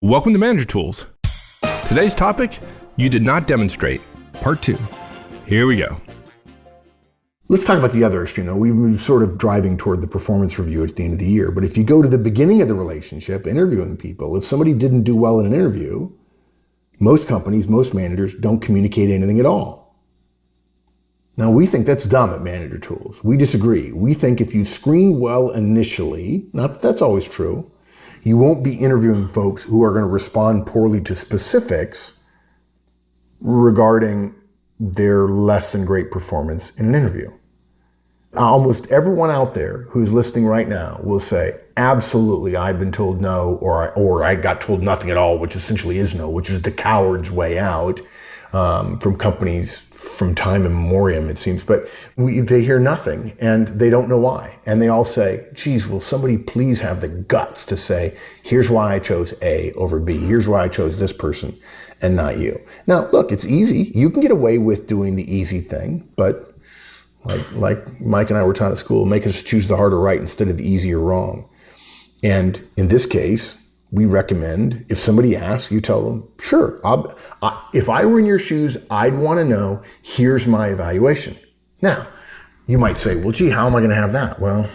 Welcome to Manager Tools. Today's topic, you did not demonstrate, part 2. Here we go. Let's talk about the other extreme. Now, we're sort of driving toward the performance review at the end of the year. But if you go to the beginning of the relationship, interviewing people, if somebody didn't do well in an interview, most companies, most managers don't communicate anything at all. Now, we think that's dumb at Manager Tools. We disagree. We think if you screen well initially, not that that's always true, you won't be interviewing folks who are going to respond poorly to specifics regarding their less than great performance in an interview. Almost everyone out there who's listening right now will say, absolutely, I've been told no, or I got told nothing at all, which essentially is no, which is the coward's way out from companies from time immemorial, it seems. But they hear nothing and they don't know why. And they all say, geez, will somebody please have the guts to say, here's why I chose A over B. Here's why I chose this person and not you. Now, look, it's easy. You can get away with doing the easy thing, but like Mike and I were taught at school, make us choose the harder right instead of the easier wrong. And in this case, we recommend if somebody asks, you tell them, sure, if I were in your shoes, I'd want to know, here's my evaluation. Now, you might say, well, gee, how am I going to have that? Well,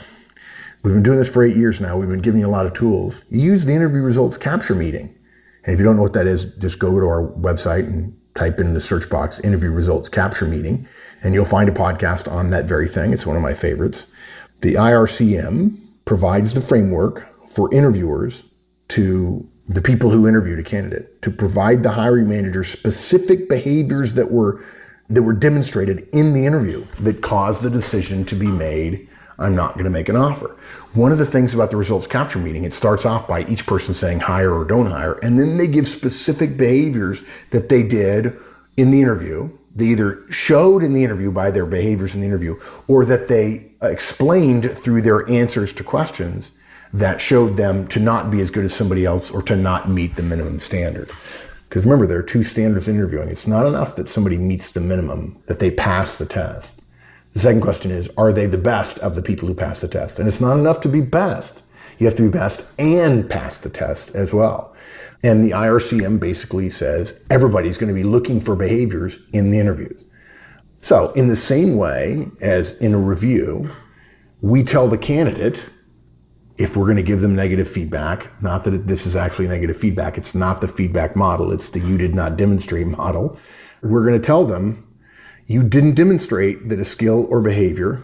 we've been doing this for 8 years now. We've been giving you a lot of tools. You use the interview results capture meeting. And if you don't know what that is, just go to our website and type in the search box, interview results capture meeting, and you'll find a podcast on that very thing. It's one of my favorites. The IRCM provides the framework for interviewers to the people who interviewed a candidate to provide the hiring manager specific behaviors that were demonstrated in the interview that caused the decision to be made, I'm not going to make an offer. One of the things about the results capture meeting, it starts off by each person saying hire or don't hire, and then they give specific behaviors that they did in the interview. They either showed in the interview by their behaviors in the interview, or that they explained through their answers to questions that showed them to not be as good as somebody else or to not meet the minimum standard. Because remember, there are two standards in interviewing. It's not enough that somebody meets the minimum, that they pass the test. The second question is, are they the best of the people who pass the test? And it's not enough to be best. You have to be best and pass the test as well. And the IRCM basically says everybody's going to be looking for behaviors in the interviews. So in the same way as in a review, we tell the candidate, if we're going to give them negative feedback, not that this is actually negative feedback, it's not the feedback model, it's the you did not demonstrate model. We're going to tell them, you didn't demonstrate that a skill or behavior,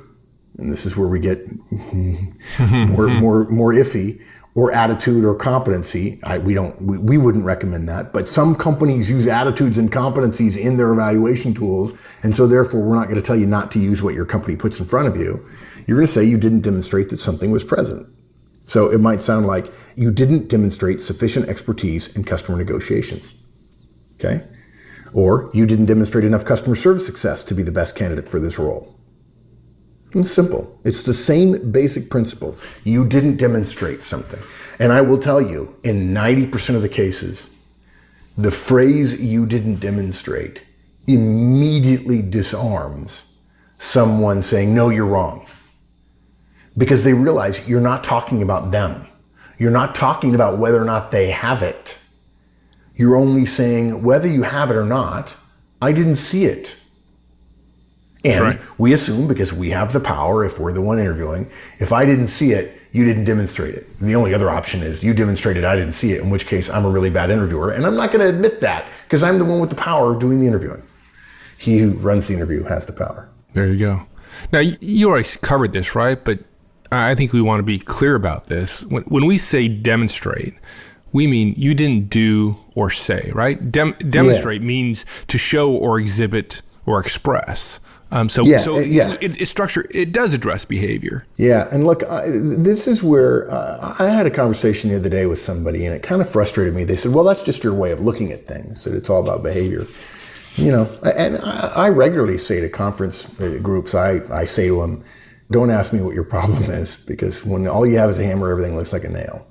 and this is where we get more iffy, or attitude or competency. We wouldn't recommend that, but some companies use attitudes and competencies in their evaluation tools, and so therefore we're not going to tell you not to use what your company puts in front of you. You're going to say you didn't demonstrate that something was present. So it might sound like you didn't demonstrate sufficient expertise in customer negotiations, okay? Or you didn't demonstrate enough customer service success to be the best candidate for this role. It's simple. It's the same basic principle. You didn't demonstrate something. And I will tell you, in 90% of the cases, the phrase you didn't demonstrate immediately disarms someone saying, no, you're wrong. Because they realize you're not talking about them. You're not talking about whether or not they have it. You're only saying whether you have it or not, I didn't see it. And right. We assume, because we have the power, if we're the one interviewing, if I didn't see it, you didn't demonstrate it. And the only other option is you demonstrated I didn't see it, in which case I'm a really bad interviewer. And I'm not going to admit that because I'm the one with the power doing the interviewing. He who runs the interview has the power. There you go. Now, you already covered this, right? But I think we want to be clear about this. When we say demonstrate, we mean you didn't do or say, right? Demonstrate means to show or exhibit or express. It's structure, it does address behavior. Yeah, and look, this is where I had a conversation the other day with somebody, and it kind of frustrated me. They said, well, that's just your way of looking at things, that it's all about behavior. You know, and I regularly say to conference groups, I say to them, don't ask me what your problem is, because when all you have is a hammer, everything looks like a nail.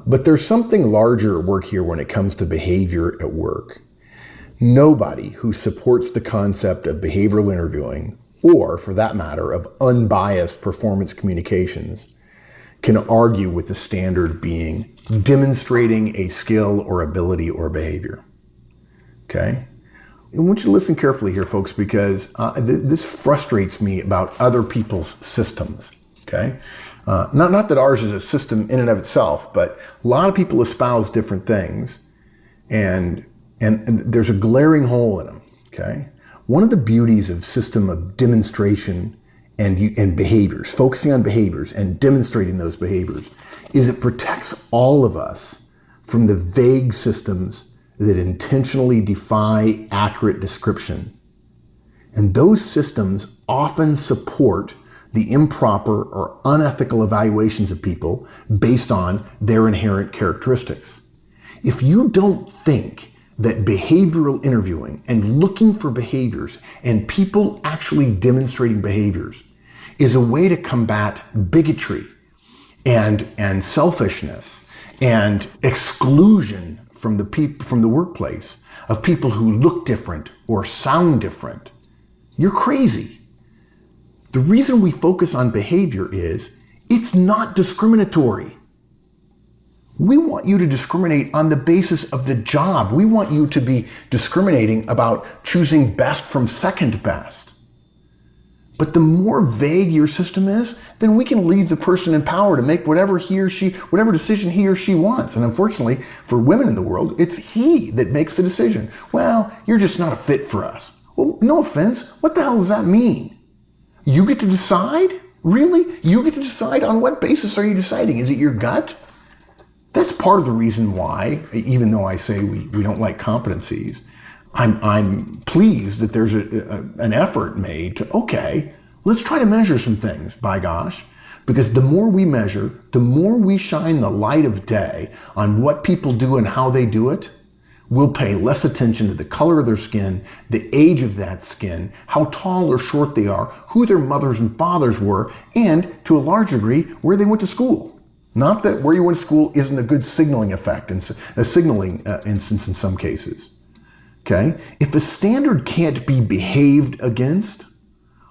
But there's something larger at work here when it comes to behavior at work. Nobody who supports the concept of behavioral interviewing, or for that matter, of unbiased performance communications, can argue with the standard being demonstrating a skill or ability or behavior. Okay? I want you to listen carefully here, folks, because this frustrates me about other people's systems. Okay? Not that ours is a system in and of itself, but a lot of people espouse different things, and there's a glaring hole in them. Okay? One of the beauties of system of demonstration and behaviors, focusing on behaviors and demonstrating those behaviors, is it protects all of us from the vague systems that intentionally defy accurate description. And those systems often support the improper or unethical evaluations of people based on their inherent characteristics. If you don't think that behavioral interviewing and looking for behaviors and people actually demonstrating behaviors is a way to combat bigotry and selfishness and exclusion from the workplace of people who look different or sound different, you're crazy. The reason we focus on behavior is it's not discriminatory. We want you to discriminate on the basis of the job. We want you to be discriminating about choosing best from second best. But the more vague your system is, then we can leave the person in power to make whatever decision he or she wants. And unfortunately, for women in the world, it's he that makes the decision. Well, you're just not a fit for us. Well, no offense. What the hell does that mean? You get to decide? Really? You get to decide? On what basis are you deciding? Is it your gut? That's part of the reason why, even though I say we don't like competencies, I'm pleased that there's an effort made to, okay, let's try to measure some things, by gosh, because the more we measure, the more we shine the light of day on what people do and how they do it, we'll pay less attention to the color of their skin, the age of that skin, how tall or short they are, who their mothers and fathers were, and to a large degree, where they went to school. Not that where you went to school isn't a good signaling effect, a signaling instance in some cases. Okay? If a standard can't be behaved against,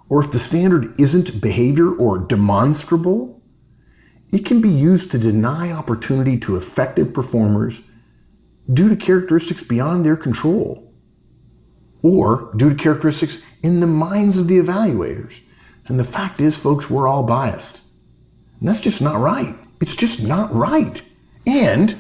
or if the standard isn't behavior or demonstrable, it can be used to deny opportunity to effective performers due to characteristics beyond their control, or due to characteristics in the minds of the evaluators. And the fact is, folks, we're all biased. And that's just not right. It's just not right. And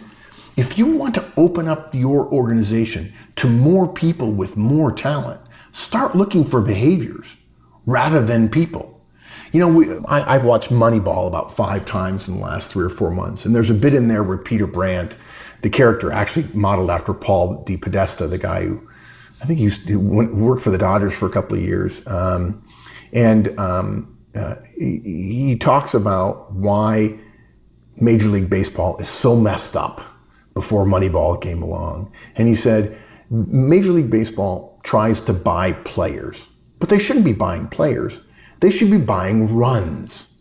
if you want to open up your organization to more people with more talent, start looking for behaviors rather than people. You know, I've watched Moneyball about 5 times in the last 3 or 4 months, and there's a bit in there where Peter Brandt, the character actually modeled after Paul Di Podesta, the guy who I think he used to work for the Dodgers for a couple of years, he talks about why Major League Baseball is so messed up before Moneyball came along. And he said, Major League Baseball tries to buy players, but they shouldn't be buying players. They should be buying runs.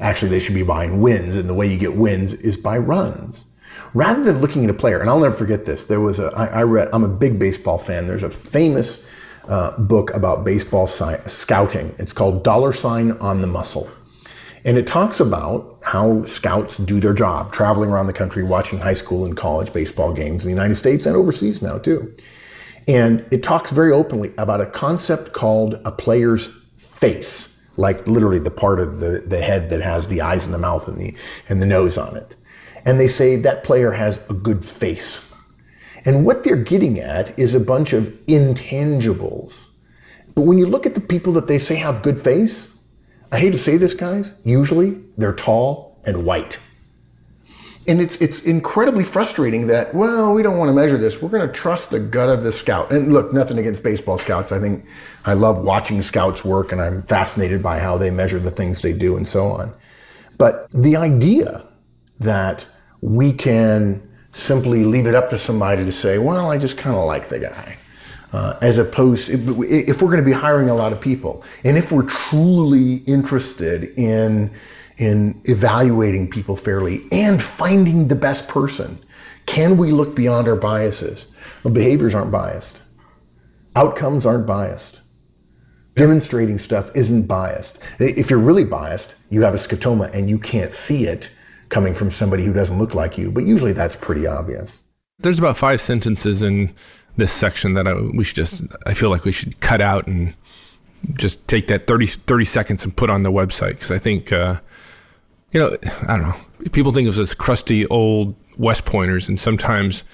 Actually, they should be buying wins, and the way you get wins is by runs. Rather than looking at a player, and I'll never forget this, I'm a big baseball fan. There's a famous book about baseball scouting. It's called $sign on the Muscle. And it talks about how scouts do their job, traveling around the country, watching high school and college baseball games in the United States and overseas now too. And it talks very openly about a concept called a player's face, like literally the part of the head that has the eyes and the mouth and the nose on it. And they say that player has a good face. And what they're getting at is a bunch of intangibles. But when you look at the people that they say have good face, I hate to say this, guys, usually they're tall and white. And it's incredibly frustrating that, well, we don't want to measure this. We're going to trust the gut of the scout. And look, nothing against baseball scouts. I love watching scouts work, and I'm fascinated by how they measure the things they do and so on. But the idea that we can simply leave it up to somebody to say, well, I just kind of like the guy. As opposed, if we're going to be hiring a lot of people, and if we're truly interested in evaluating people fairly and finding the best person, can we look beyond our biases? Well, behaviors aren't biased. Outcomes aren't biased. Demonstrating stuff isn't biased. If you're really biased, you have a scotoma and you can't see it coming from somebody who doesn't look like you, but usually that's pretty obvious. There's about 5 sentences in this section that I feel like we should cut out and just take that 30 seconds and put on the website. Because I think, I don't know, people think of us as crusty old West Pointers, and sometimes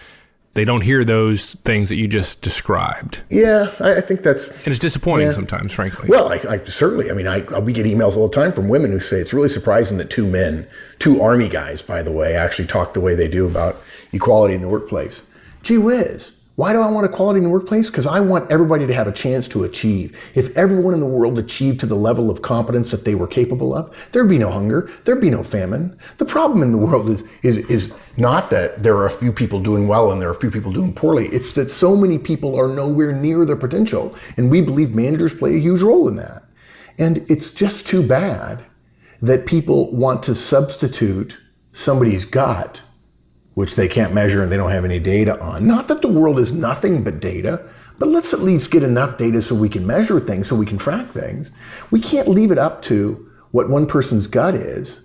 they don't hear those things that you just described. Yeah, I think that's... And it's disappointing sometimes, frankly. Well, I certainly, we get emails all the time from women who say it's really surprising that 2 Army guys, by the way, actually talk the way they do about equality in the workplace. Gee whiz. Why do I want equality in the workplace? Because I want everybody to have a chance to achieve. If everyone in the world achieved to the level of competence that they were capable of, there'd be no hunger, there'd be no famine. The problem in the world is not that there are a few people doing well and there are a few people doing poorly. It's that so many people are nowhere near their potential. And we believe managers play a huge role in that. And it's just too bad that people want to substitute somebody's gut, which they can't measure and they don't have any data on. Not that the world is nothing but data, but let's at least get enough data so we can measure things, so we can track things. We can't leave it up to what one person's gut is,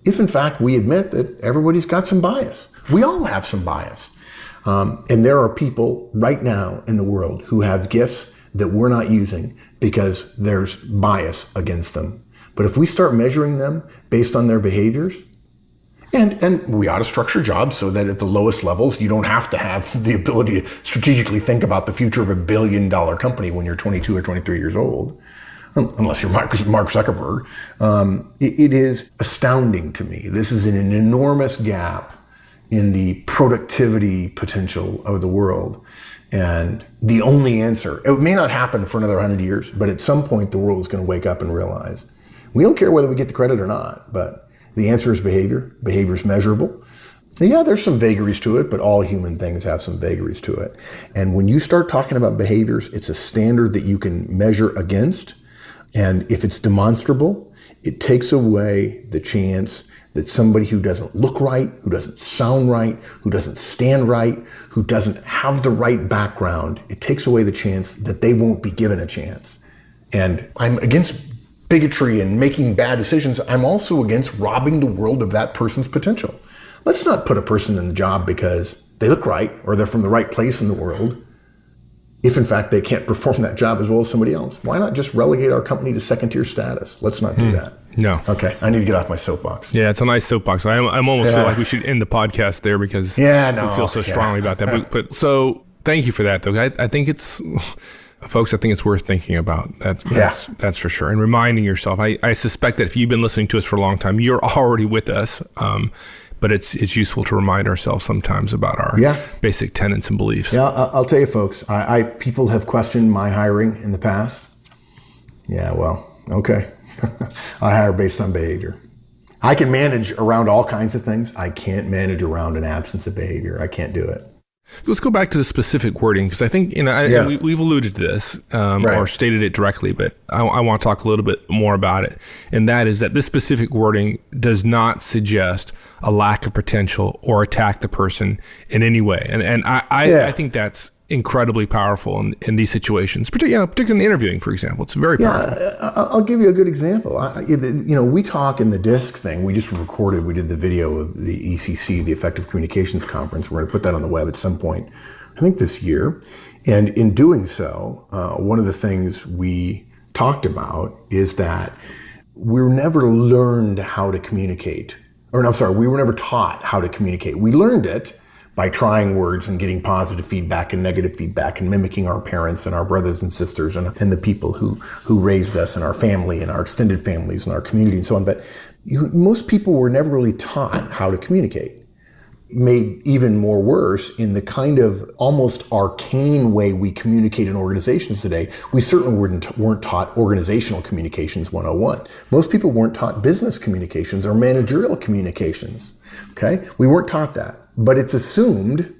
if in fact we admit that everybody's got some bias. We all have some bias. And there are people right now in the world who have gifts that we're not using because there's bias against them. But if we start measuring them based on their behaviors, and we ought to structure jobs so that at the lowest levels, you don't have to have the ability to strategically think about the future of $1 billion company when you're 22 or 23 years old, unless you're Mark Zuckerberg. It is astounding to me. This is an enormous gap in the productivity potential of the world. And the only answer, it may not happen for another 100 years, but at some point the world is going to wake up and realize we don't care whether we get the credit or not, but the answer is behavior. Behavior is measurable. Yeah, there's some vagaries to it, but all human things have some vagaries to it. And when you start talking about behaviors, it's a standard that you can measure against. And if it's demonstrable, it takes away the chance that somebody who doesn't look right, who doesn't sound right, who doesn't stand right, who doesn't have the right background, it takes away the chance that they won't be given a chance. And I'm against bigotry and making bad decisions. I'm also against robbing the world of that person's potential. Let's not put a person in the job because they look right or they're from the right place in the world, if in fact they can't perform that job as well as somebody else. Why not just relegate our company to second-tier status? Let's not do that. No. Okay, I need to get off my soapbox. Yeah, it's a nice soapbox. I almost feel like we should end the podcast there because we feel so strongly about that. But so thank you for that, though. I think it's... Folks, I think it's worth thinking about. That's for sure. And reminding yourself. I suspect that if you've been listening to us for a long time, you're already with us. But it's useful to remind ourselves sometimes about our basic tenets and beliefs. Yeah, I'll tell you, folks. People have questioned my hiring in the past. Yeah, well, okay. I hire based on behavior. I can manage around all kinds of things. I can't manage around an absence of behavior. I can't do it. Let's go back to the specific wording, because I think we've alluded to this or stated it directly, but I want to talk a little bit more about it. And that is that this specific wording does not suggest a lack of potential or attack the person in any way. And I think that's incredibly powerful in these situations, particularly in interviewing, for example. It's very powerful. I'll give you a good example. We talk in the DISC thing. We just recorded. We did the video of the ECC, the Effective Communications Conference. We're going to put that on the web at some point, I think this year. And in doing so, one of the things we talked about is that we're never learned how to communicate. We were never taught how to communicate. We learned it by trying words and getting positive feedback and negative feedback and mimicking our parents and our brothers and sisters and the people who raised us and our family and our extended families and our community and so on. But most people were never really taught how to communicate. Made even more worse in the kind of almost arcane way we communicate in organizations today. We certainly weren't taught organizational communications 101. Most people weren't taught business communications or managerial communications. Okay? We weren't taught that. But it's assumed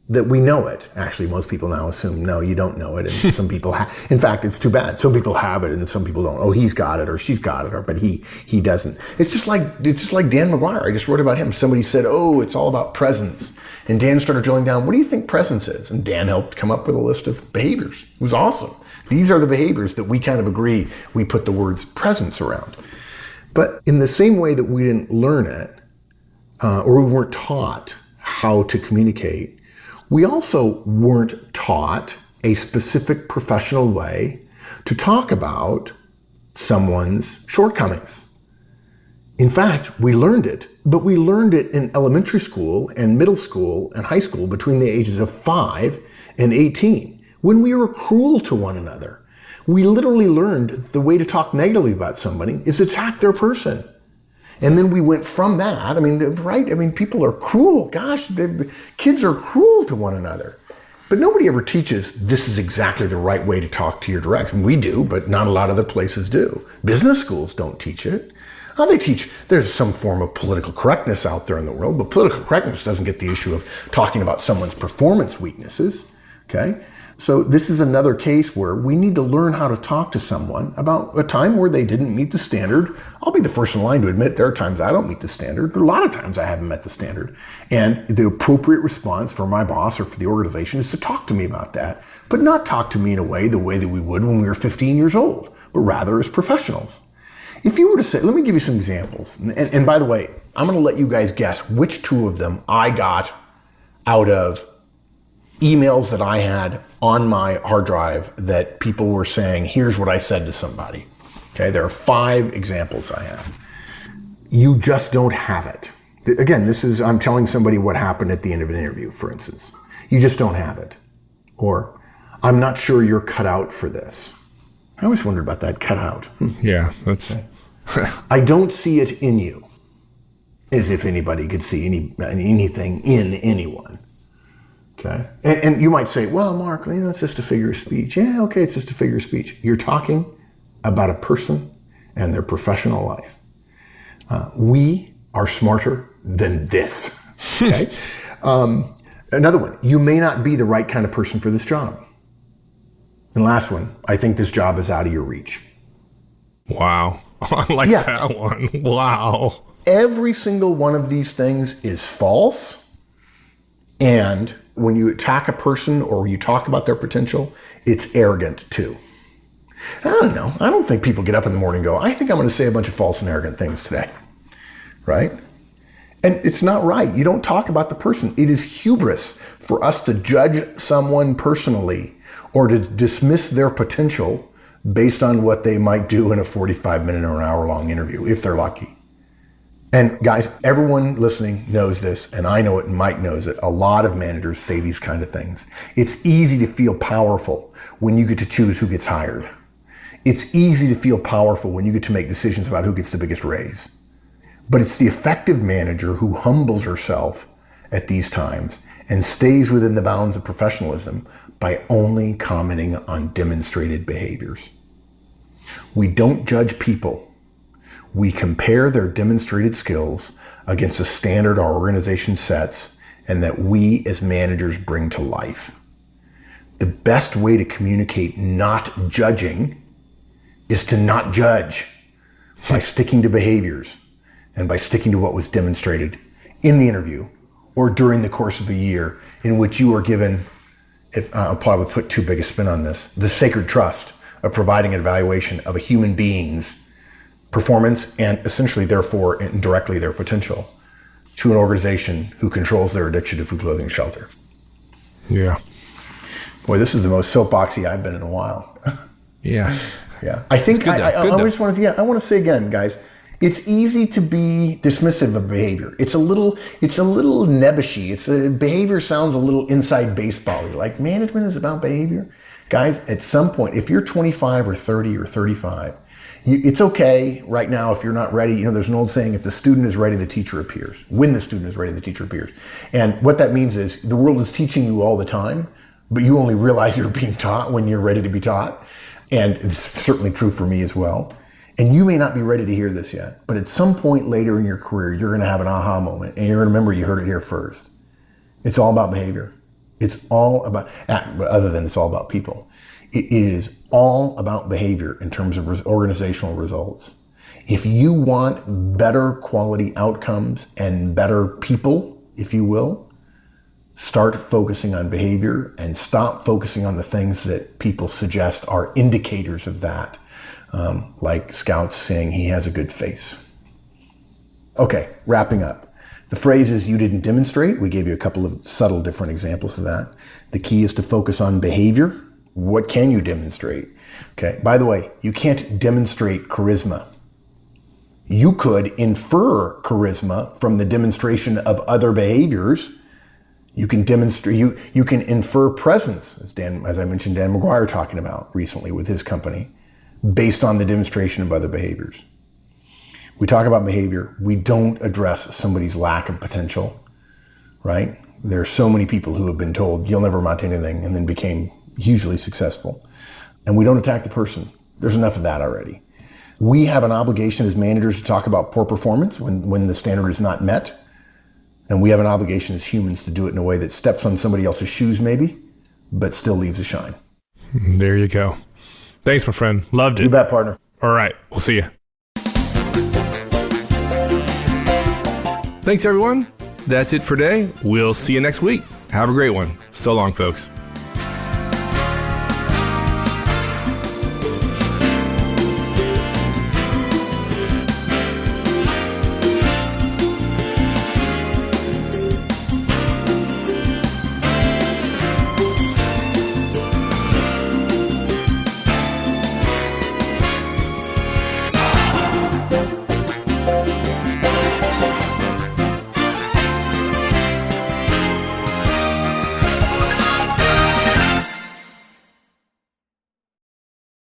that we know it. Actually, most people now assume, no, you don't know it. And some people have. In fact, it's too bad. Some people have it and some people don't. Oh, he's got it or she's got it, but he doesn't. It's just like Dan McGuire. I just wrote about him. Somebody said, oh, it's all about presence. And Dan started drilling down, what do you think presence is? And Dan helped come up with a list of behaviors. It was awesome. These are the behaviors that we kind of agree we put the words presence around. But in the same way that we didn't learn it, or we weren't taught how to communicate, we also weren't taught a specific professional way to talk about someone's shortcomings. In fact, we learned it, but we learned it in elementary school and middle school and high school between the ages of 5 and 18, when we were cruel to one another. We literally learned the way to talk negatively about somebody is attack their person. And then we went from that. I mean, right? I mean, people are cruel. Gosh, kids are cruel to one another. But nobody ever teaches this is exactly the right way to talk to your direct. I mean, we do, but not a lot of the places do. Business schools don't teach it. They teach there's some form of political correctness out there in the world, but political correctness doesn't get the issue of talking about someone's performance weaknesses. Okay? So this is another case where we need to learn how to talk to someone about a time where they didn't meet the standard. I'll be the first in line to admit there are times I don't meet the standard. There are a lot of times I haven't met the standard. And the appropriate response for my boss or for the organization is to talk to me about that, but not talk to me in the way that we would when we were 15 years old, but rather as professionals. If you were to say, let me give you some examples. And by the way, I'm going to let you guys guess which two of them I got out of emails that I had on my hard drive that people were saying, here's what I said to somebody. Okay, there are 5 examples I have. You just don't have it. Again, I'm telling somebody what happened at the end of an interview, for instance. You just don't have it. Or, I'm not sure you're cut out for this. I always wondered about that, cut out. Yeah, that's... I don't see it in you. As if anybody could see anything in anyone. Okay. And you might say, well, Mark, it's just a figure of speech. Yeah, okay, it's just a figure of speech. You're talking about a person and their professional life. We are smarter than this. Okay. Another one, you may not be the right kind of person for this job. And last one, I think this job is out of your reach. Wow. I like that one. Wow. Every single one of these things is false. And when you attack a person or you talk about their potential, it's arrogant too. I don't know. I don't think people get up in the morning and go, I think I'm going to say a bunch of false and arrogant things today. Right? And it's not right. You don't talk about the person. It is hubris for us to judge someone personally or to dismiss their potential based on what they might do in a 45-minute or an hour-long interview, if they're lucky. And guys, everyone listening knows this, and I know it, and Mike knows it. A lot of managers say these kind of things. It's easy to feel powerful when you get to choose who gets hired. It's easy to feel powerful when you get to make decisions about who gets the biggest raise. But it's the effective manager who humbles herself at these times and stays within the bounds of professionalism by only commenting on demonstrated behaviors. We don't judge people. We compare their demonstrated skills against a standard our organization sets and that we as managers bring to life. The best way to communicate not judging is to not judge by sticking to behaviors and by sticking to what was demonstrated in the interview or during the course of a year in which you are given, I'll probably put too big a spin on this, the sacred trust of providing an evaluation of a human being's performance and essentially, therefore, indirectly their potential to an organization who controls their addiction to food, clothing, and shelter. Yeah. Boy, this is the most soapboxy I've been in a while. Yeah. Yeah. I think I always want to. I want to say again, guys. It's easy to be dismissive of behavior. It's a little nebbishy. Behavior sounds a little inside baseball-y. Like management is about behavior. Guys, at some point, if you're 25 or 30 or 35, it's okay right now if you're not ready. There's an old saying, if the student is ready, the teacher appears. When the student is ready, the teacher appears. And what that means is the world is teaching you all the time, but you only realize you're being taught when you're ready to be taught. And it's certainly true for me as well. And you may not be ready to hear this yet, but at some point later in your career, you're going to have an aha moment and you're going to remember you heard it here first. It's all about behavior. It's all about, other than it's all about people, it is all about behavior in terms of organizational results. If you want better quality outcomes and better people, if you will, start focusing on behavior and stop focusing on the things that people suggest are indicators of that, like Scout's saying he has a good face. Okay, wrapping up. The phrase is you didn't demonstrate. We gave you a couple of subtle different examples of that. The key is to focus on behavior. What can you demonstrate? Okay, by the way, you can't demonstrate charisma. You could infer charisma from the demonstration of other behaviors. You can demonstrate, you can infer presence, as I mentioned Dan McGuire talking about recently with his company, based on the demonstration of other behaviors. We talk about behavior. We don't address somebody's lack of potential, right? There are so many people who have been told you'll never amount to anything and then became hugely successful. And we don't attack the person. There's enough of that already. We have an obligation as managers to talk about poor performance when the standard is not met. And we have an obligation as humans to do it in a way that steps on somebody else's shoes maybe, but still leaves a shine. There you go. Thanks, my friend. Loved it. You bet, partner. All right. We'll see you. Thanks, everyone. That's it for today. We'll see you next week. Have a great one. So long, folks.